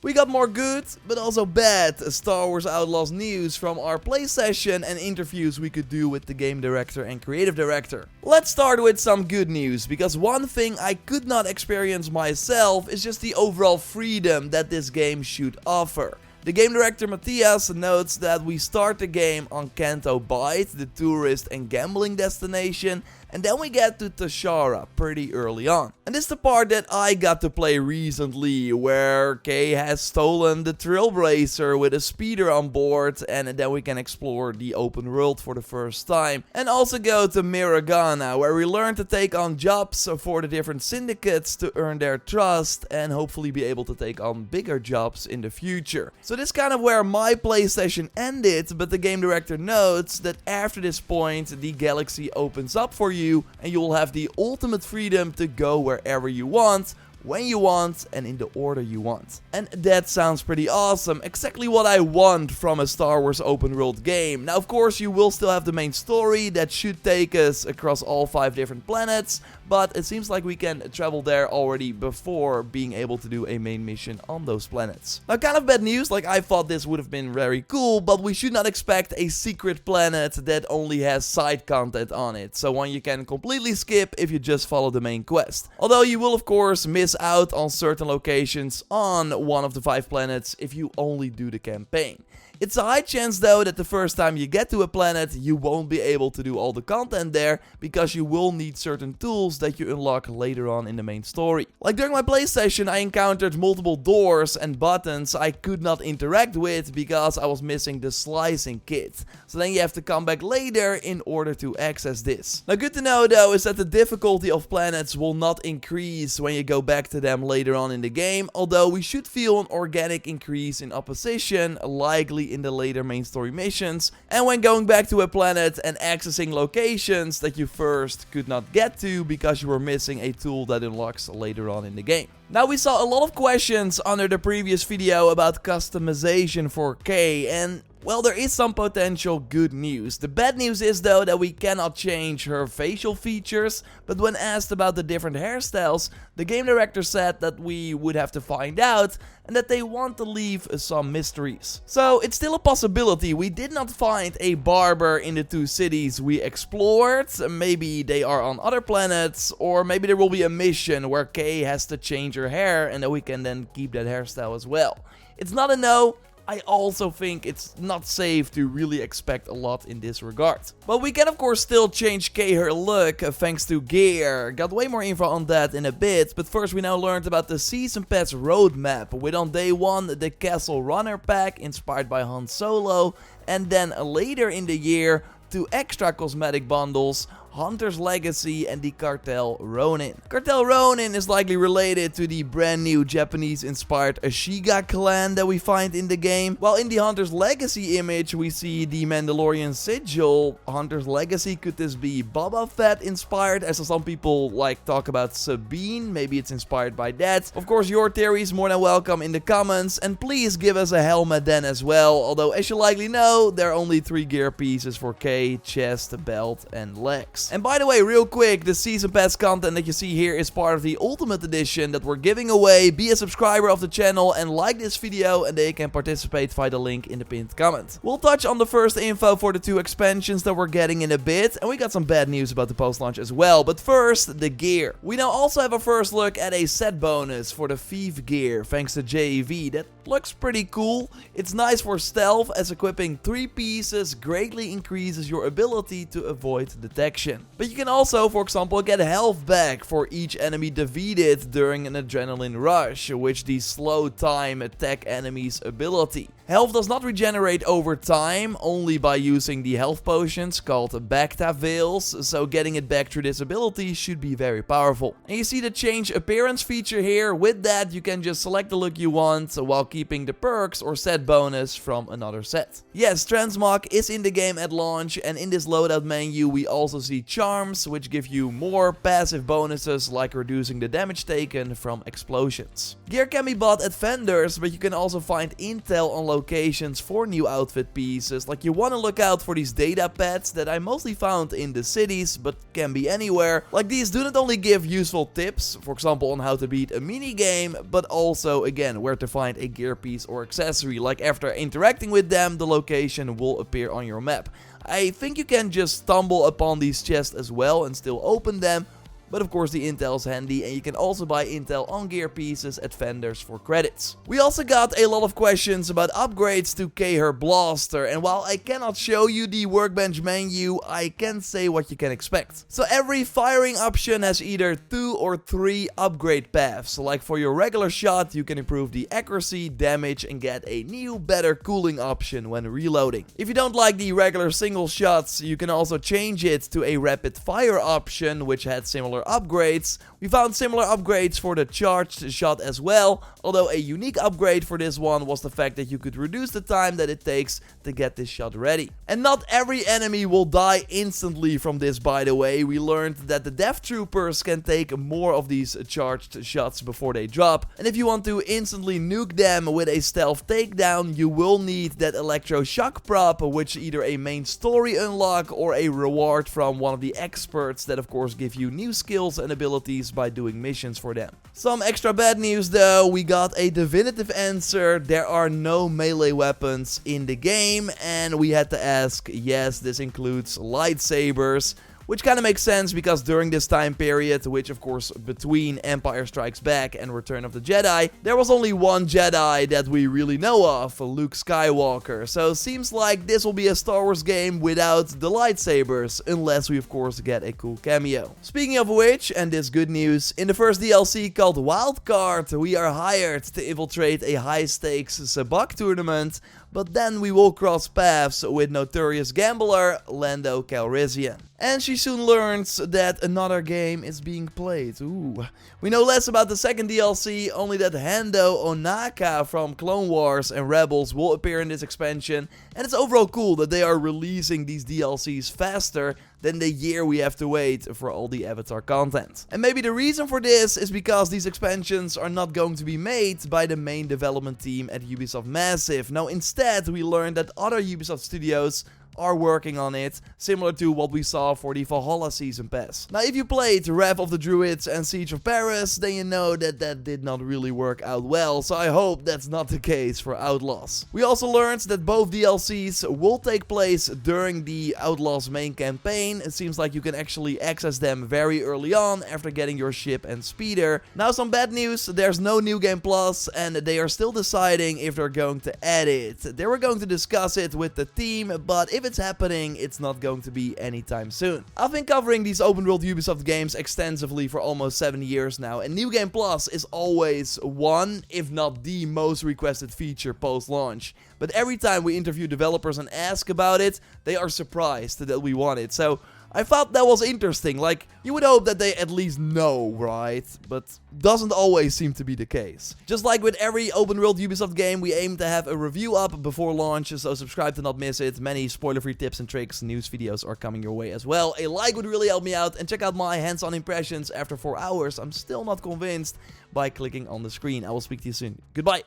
We got more good, but also bad Star Wars Outlaws news from our play session and interviews we could do with the game director and creative director. Let's start with some good news, because one thing I could not experience myself is just the overall freedom that this game should offer. The game director Matthias notes that we start the game on Canto Bight, the tourist and gambling destination, and then we get to Tashara pretty early on. And this is the part that I got to play recently, where Kay has stolen the Trailblazer with a speeder on board, and then we can explore the open world for the first time. And also go to Miragana, where we learn to take on jobs for the different syndicates to earn their trust and hopefully be able to take on bigger jobs in the future. So this is kind of where my play session ended, but the game director notes that after this point the galaxy opens up for you and you will have the ultimate freedom to go wherever you want, when you want, and in the order you want. And that sounds pretty awesome, exactly what I want from a Star Wars open world game. Now of course you will still have the main story that should take us across all 5 different planets, but it seems like we can travel there already before being able to do a main mission on those planets. Now kind of bad news, like I thought this would have been very cool, but we should not expect a secret planet that only has side content on it, so one you can completely skip if you just follow the main quest. Although you will of course miss out on certain locations on one of the 5 planets if you only do the campaign. It's a high chance though that the first time you get to a planet you won't be able to do all the content there, because you will need certain tools that you unlock later on in the main story. Like during my play session I encountered multiple doors and buttons I could not interact with because I was missing the slicing kit. So then you have to come back later in order to access this. Now good to know though is that the difficulty of planets will not increase when you go back to them later on in the game, although we should feel an organic increase in opposition, likely in the later main story missions, and when going back to a planet and accessing locations that you first could not get to because you were missing a tool that unlocks later on in the game. Now we saw a lot of questions under the previous video about customization for Kay, and well, there is some potential good news. The bad news is though that we cannot change her facial features, but when asked about the different hairstyles, the game director said that we would have to find out and that they want to leave some mysteries. So it's still a possibility. We did not find a barber in the 2 cities we explored. Maybe they are on other planets, or maybe there will be a mission where Kay has to change her hair and that we can then keep that hairstyle as well. It's not a no. I also think it's not safe to really expect a lot in this regard. But we can of course still change Kay her look thanks to gear. Got way more info on that in a bit, but first we now learned about the Season Pass roadmap, with on day 1 the Castle Runner pack inspired by Han Solo, and then later in the year 2 extra cosmetic bundles, Hunter's Legacy and the Cartel Ronin. Cartel Ronin is likely related to the brand new Japanese-inspired Ashiga clan that we find in the game, while in the Hunter's Legacy image we see the Mandalorian sigil. Hunter's Legacy, could this be Boba Fett inspired, as some people like talk about Sabine? Maybe it's inspired by that. Of course your theory is more than welcome in the comments, and please give us a helmet then as well, although as you likely know there are only 3 gear pieces for Kay: chest, belt and legs. And by the way, real quick, the Season Pass content that you see here is part of the Ultimate Edition that we're giving away. Be a subscriber of the channel and like this video, and they can participate via the link in the pinned comment. We'll touch on the first info for the 2 expansions that we're getting in a bit, and we got some bad news about the post-launch as well. But first, the gear. We now also have a first look at a set bonus for the Thief gear, thanks to JEV. That looks pretty cool. It's nice for stealth, as equipping 3 pieces greatly increases your ability to avoid detection. But you can also, for example, get health back for each enemy defeated during an adrenaline rush, which the slow time attack enemies ability. Health does not regenerate over time, only by using the health potions called Bacta Veils, so getting it back through this ability should be very powerful. And you see the change appearance feature here. With that you can just select the look you want while keeping the perks or set bonus from another set. Yes, Transmog is in the game at launch, and in this loadout menu we also see charms, which give you more passive bonuses like reducing the damage taken from explosions. Gear can be bought at vendors, but you can also find intel on locations for new outfit pieces. Like, you want to look out for these data pads that I mostly found in the cities, but can be anywhere. Like, these do not only give useful tips, for example on how to beat a mini game, but also again where to find a gear piece or accessory. Like, after interacting with them, the location will appear on your map. I think you can just stumble upon these chests as well and still open them. But of course the intel is handy, and you can also buy intel on gear pieces at vendors for credits. We also got a lot of questions about upgrades to K-Her Blaster, and while I cannot show you the workbench menu, I can say what you can expect. So every firing option has either 2 or 3 upgrade paths. So like for your regular shot, you can improve the accuracy, damage, and get a new, better cooling option when reloading. If you don't like the regular single shots, you can also change it to a rapid fire option, which had similar upgrades. We found similar upgrades for the charged shot as well, although a unique upgrade for this one was the fact that you could reduce the time that it takes to get this shot ready. And not every enemy will die instantly from this, by the way. We learned that the death troopers can take more of these charged shots before they drop, and if you want to instantly nuke them with a stealth takedown, you will need that electroshock prop, which is either a main story unlock or a reward from one of the experts that of course give you new skills and abilities by doing missions for them. Some extra bad news though, we got a definitive answer. There are no melee weapons in the game, and we had to ask, yes, this includes lightsabers. Which kind of makes sense because during this time period, which of course between Empire Strikes Back and Return of the Jedi, there was only one Jedi that we really know of, Luke Skywalker. So seems like this will be a Star Wars game without the lightsabers, unless we of course get a cool cameo. Speaking of which, and this good news, in the first DLC called Wildcard, we are hired to infiltrate a high stakes sabacc tournament, but then we will cross paths with notorious gambler Lando Calrissian. And she soon learns that another game is being played. Ooh. We know less about the second DLC, only that Hando Onaka from Clone Wars and Rebels will appear in this expansion, and it's overall cool that they are releasing these DLCs faster than the year we have to wait for all the Avatar content. And maybe the reason for this is because these expansions are not going to be made by the main development team at Ubisoft Massive. No, instead we learned that other Ubisoft studios are working on it, similar to what we saw for the Valhalla Season Pass. Now, if you played Wrath of the Druids and Siege of Paris, then you know that that did not really work out well, so I hope that's not the case for Outlaws. We also learned that both DLCs will take place during the Outlaws main campaign. It seems like you can actually access them very early on after getting your ship and speeder. Now, some bad news, there's no New Game Plus, and they are still deciding if they're going to add it. They were going to discuss it with the team, but if it's happening, it's not going to be anytime soon. I've been covering these open world Ubisoft games extensively for almost 7 years now, and New Game Plus is always one, if not the most requested feature post-launch. But every time we interview developers and ask about it, they are surprised that we want it. So I thought that was interesting. Like, you would hope that they at least know, right? But doesn't always seem to be the case. Just like with every open world Ubisoft game, we aim to have a review up before launch, so subscribe to not miss it. Many spoiler-free tips and tricks, news videos are coming your way as well. A like would really help me out, and check out my hands-on impressions after 4 hours. I'm still not convinced by clicking on the screen. I will speak to you soon. Goodbye.